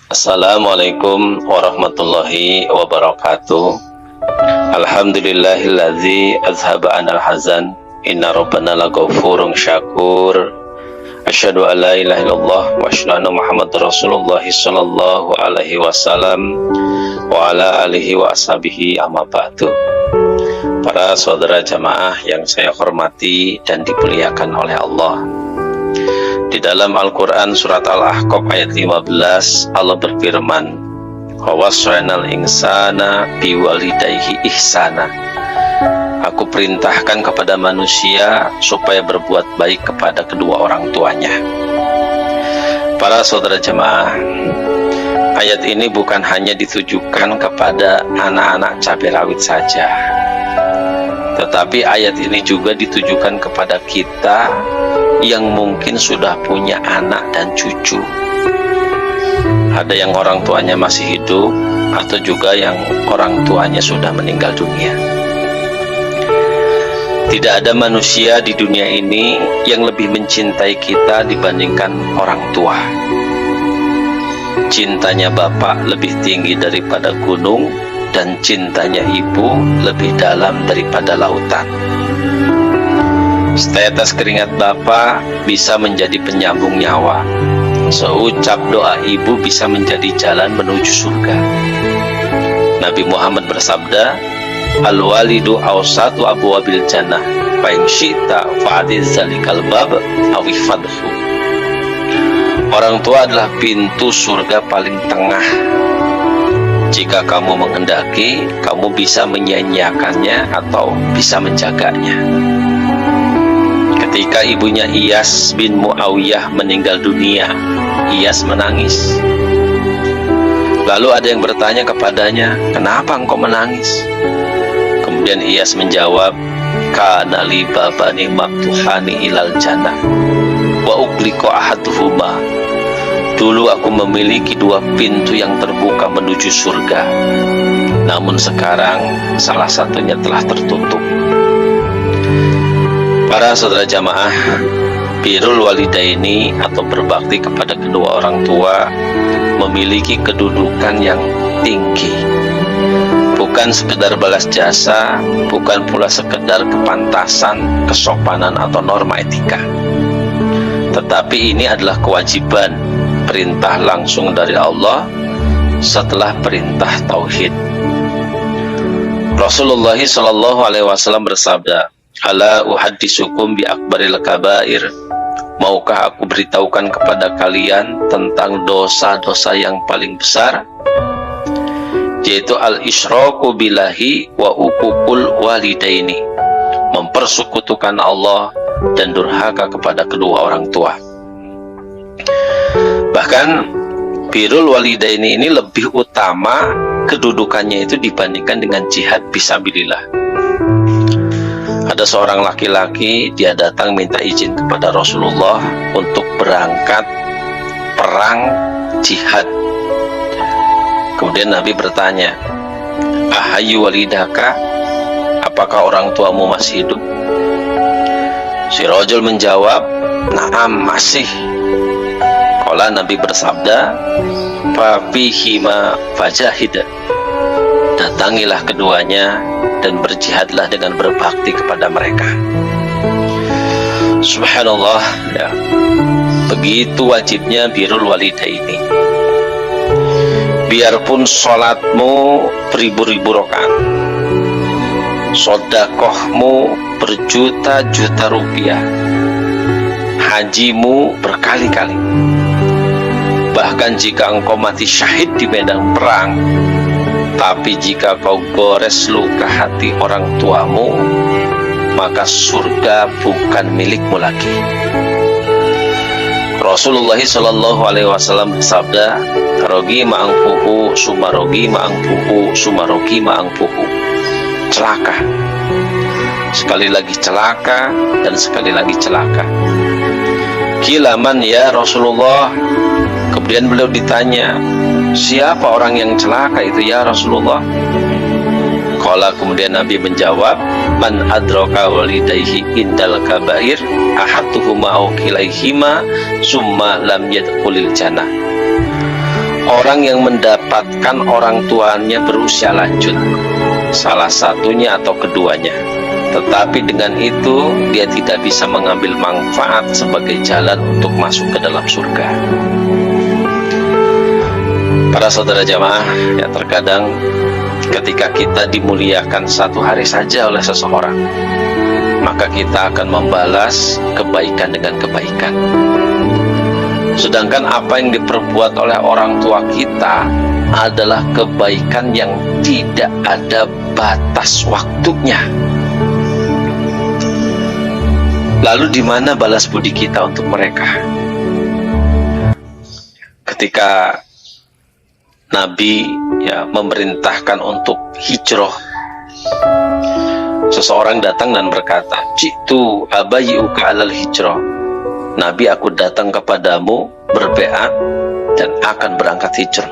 Assalamualaikum warahmatullahi wabarakatuh. Alhamdulillahilladzi azhaba anal hazan. Inna rabbana laghafurun syakur. Asyhadu an la ilaha illallah wa asyhadu anna Muhammadar Rasulullah sallallahu alaihi wasallam wa ala alihi wa ashabihi amma ba'du. Para saudara jamaah yang saya hormati dan dimuliakan oleh Allah. Di dalam Al-Quran surat Al-Ahqaf ayat 15 Allah berfirman, wa wassaynal insana biwalidayhi ihsana. Aku perintahkan kepada manusia supaya berbuat baik kepada kedua orang tuanya. Para saudara jemaah, ayat ini bukan hanya ditujukan kepada anak-anak cabai rawit saja, tetapi ayat ini juga ditujukan kepada kita yang mungkin sudah punya anak dan cucu. Ada yang orang tuanya masih hidup, atau juga yang orang tuanya sudah meninggal dunia. Tidak ada manusia di dunia ini yang lebih mencintai kita dibandingkan orang tua. Cintanya bapak lebih tinggi daripada gunung, dan cintanya ibu lebih dalam daripada lautan. Setetes keringat bapak bisa menjadi penyambung nyawa. Seucap doa ibu bisa menjadi jalan menuju surga. Nabi Muhammad bersabda, al-walidu awsatu abwabil jannah, fa in syi'ta fa'adiz zalikal bab awi fadhu. Orang tua adalah pintu surga paling tengah. Jika kamu menghendaki, kamu bisa menyia-nyiakannya atau bisa menjaganya. Ketika ibunya Iyas bin Muawiyah meninggal dunia, Iyas menangis. Lalu ada yang bertanya kepadanya, kenapa engkau menangis? Kemudian Iyas menjawab, kana li babani maftuhani ilal jannah wa ughliqa ahaduhuma. Dulu aku memiliki dua pintu yang terbuka menuju surga, namun sekarang salah satunya telah tertutup. Para saudara jamaah, birrul walidaini atau berbakti kepada kedua orang tua memiliki kedudukan yang tinggi. Bukan sekedar balas jasa, bukan pula sekedar kepantasan, kesopanan atau norma etika. Tetapi ini adalah kewajiban, perintah langsung dari Allah setelah perintah tauhid. Rasulullah SAW bersabda, ala uhaddisukum bi akbaril kabair. Maukah aku beritahukan kepada kalian tentang dosa-dosa yang paling besar? Yaitu al-isyraku billahi wa uququl walidaini, mempersekutukan Allah dan durhaka kepada kedua orang tua. Bahkan birrul walidaini ini lebih utama kedudukannya itu dibandingkan dengan jihad fisabilillah. Ada seorang laki-laki, dia datang minta izin kepada Rasulullah untuk berangkat perang jihad. Kemudian Nabi bertanya, ahayu walidaka, apakah orang tuamu masih hidup? Si rajul menjawab, na'am, masih. Qala, Nabi bersabda, fa fihima fajahid. Datangilah keduanya dan berjihadlah dengan berbakti kepada mereka. Subhanallah, ya. Begitu wajibnya birrul walidaini. Biarpun sholatmu beribu-ribu rakaat, sodakohmu berjuta-juta rupiah, hajimu berkali-kali, bahkan jika engkau mati syahid di medan perang, tapi jika kau gores luka hati orang tuamu, maka surga bukan milikmu lagi. Rasulullah SAW bersabda, rogi ma'angfuhu summa rogi ma'angfuhu summa rogi ma'angfuhu. Celaka, sekali lagi celaka, dan sekali lagi celaka. Kilaman ya Rasulullah. Kemudian beliau ditanya, siapa orang yang celaka itu ya Rasulullah? Qala, kemudian Nabi menjawab, man adraka walidayhi indal kabair ahatuhuma au kilaihima summa lam yadkhulil jannah. orang yang mendapatkan orang tuanya berusia lanjut, salah satunya atau keduanya, tetapi dengan itu dia tidak bisa mengambil manfaat sebagai jalan untuk masuk ke dalam surga. Para saudara jamaah, ya terkadang ketika kita dimuliakan satu hari saja oleh seseorang, maka kita akan membalas kebaikan dengan kebaikan. Sedangkan apa yang diperbuat oleh orang tua kita adalah kebaikan yang tidak ada batas waktunya. Lalu di mana balas budi kita untuk mereka? Ketika Nabi memerintahkan untuk hijrah, seseorang datang dan berkata, "Jitu abayyuka alal hijrah." Nabi, aku datang kepadamu berbeat dan akan berangkat hijrah.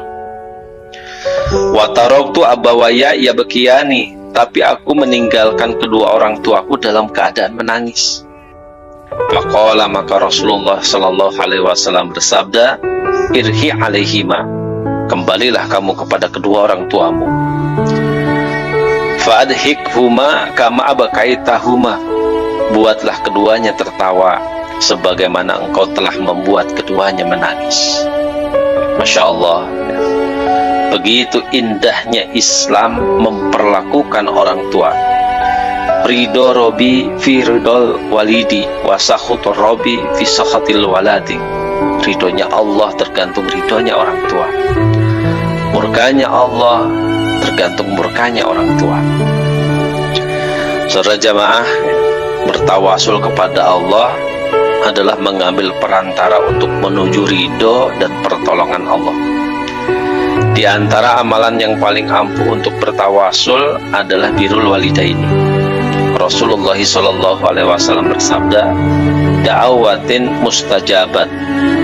Wa taraktu abawaya yabkiyani, tapi aku meninggalkan kedua orang tuaku dalam keadaan menangis. Faqala, maka Rasulullah sallallahu alaihi wasallam bersabda, "Irhi alaihima." Kembalilah kamu kepada kedua orang tuamu. Fadhikhuma kama abakaitahuma. Buatlah keduanya tertawa sebagaimana engkau telah membuat keduanya menangis. Masya Allah. Begitu indahnya Islam memperlakukan orang tua. Ridho Robi fi ridol walidi, wasakhutur Robi fi sakhatil waladi. Ridhonya Allah tergantung ridhonya orang tua. Murkanya Allah tergantung murkanya orang tua. Saudara jamaah, bertawasul kepada Allah adalah mengambil perantara untuk menuju ridho dan pertolongan Allah. Di antara amalan yang paling ampuh untuk bertawasul adalah birrul walidaini. Rasulullah SAW bersabda, "Da'awatin mustajabat,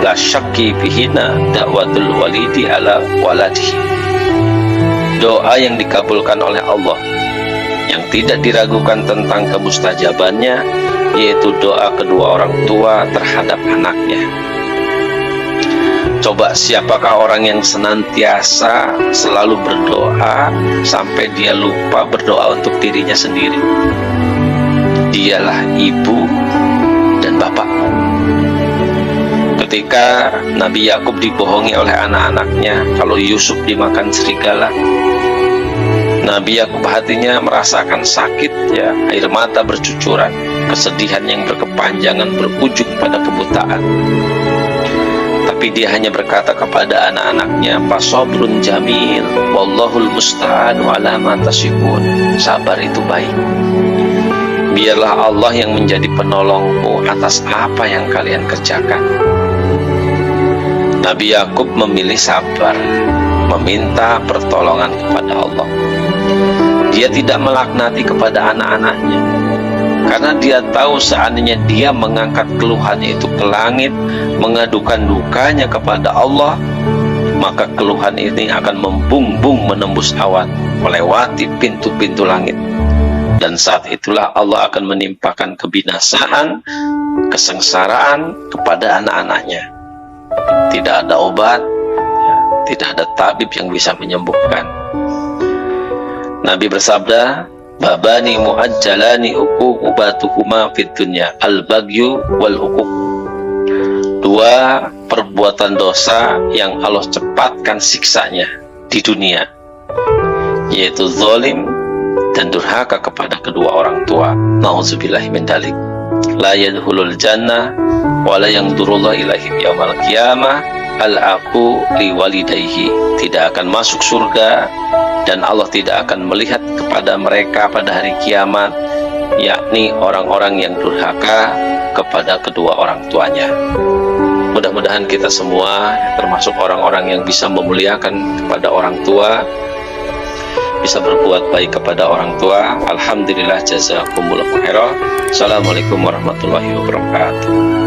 la syakki bihina da'watul walidi ala waladihi." Doa yang dikabulkan oleh Allah, yang tidak diragukan tentang kemustajabannya, yaitu doa kedua orang tua terhadap anaknya. Coba siapakah orang yang senantiasa selalu berdoa sampai dia lupa berdoa untuk dirinya sendiri? Dialah ibu dan bapakmu. Ketika Nabi Yakub dibohongi oleh anak-anaknya kalau Yusuf dimakan serigala, Nabi Yakub hatinya merasakan sakit, air mata bercucuran, kesedihan yang berkepanjangan berujung pada kebutaan. Tapi dia hanya berkata kepada anak-anaknya, "Fasabrun jamil, wallahul musta'an ala ma tasifun." Sabar itu baik. Biarlah Allah yang menjadi penolongmu atas apa yang kalian kerjakan. Nabi Yakub memilih sabar, meminta pertolongan kepada Allah. Dia tidak melaknati kepada anak-anaknya, karena dia tahu seandainya dia mengangkat keluhannya itu ke langit, mengadukan dukanya kepada Allah, maka keluhan ini akan membumbung menembus awan, melewati pintu-pintu langit. Dan saat itulah Allah akan menimpakan kebinasaan, kesengsaraan kepada anak-anaknya. Tidak ada obat, tidak ada tabib yang bisa menyembuhkan. Nabi bersabda, "Babani muajjalani uqubatuhuma fid dunya, al-bagyu wal uquq." Dua perbuatan dosa yang Allah cepatkan siksanya di dunia, yaitu zalim dan durhaka kepada kedua orang tua. Nauzubillahi min dzalik. La yadkhulul jannah wa la yanzurullahu ilaihim yaumal qiyamah al-aqu li walidayhi. Tidak akan masuk surga dan Allah tidak akan melihat kepada mereka pada hari kiamat, yakni orang-orang yang durhaka kepada kedua orang tuanya. Mudah-mudahan kita semua termasuk orang-orang yang bisa memuliakan kepada orang tua, bisa berbuat baik kepada orang tua. Alhamdulillah, jazakumullahu khairan. Assalamualaikum warahmatullahi wabarakatuh.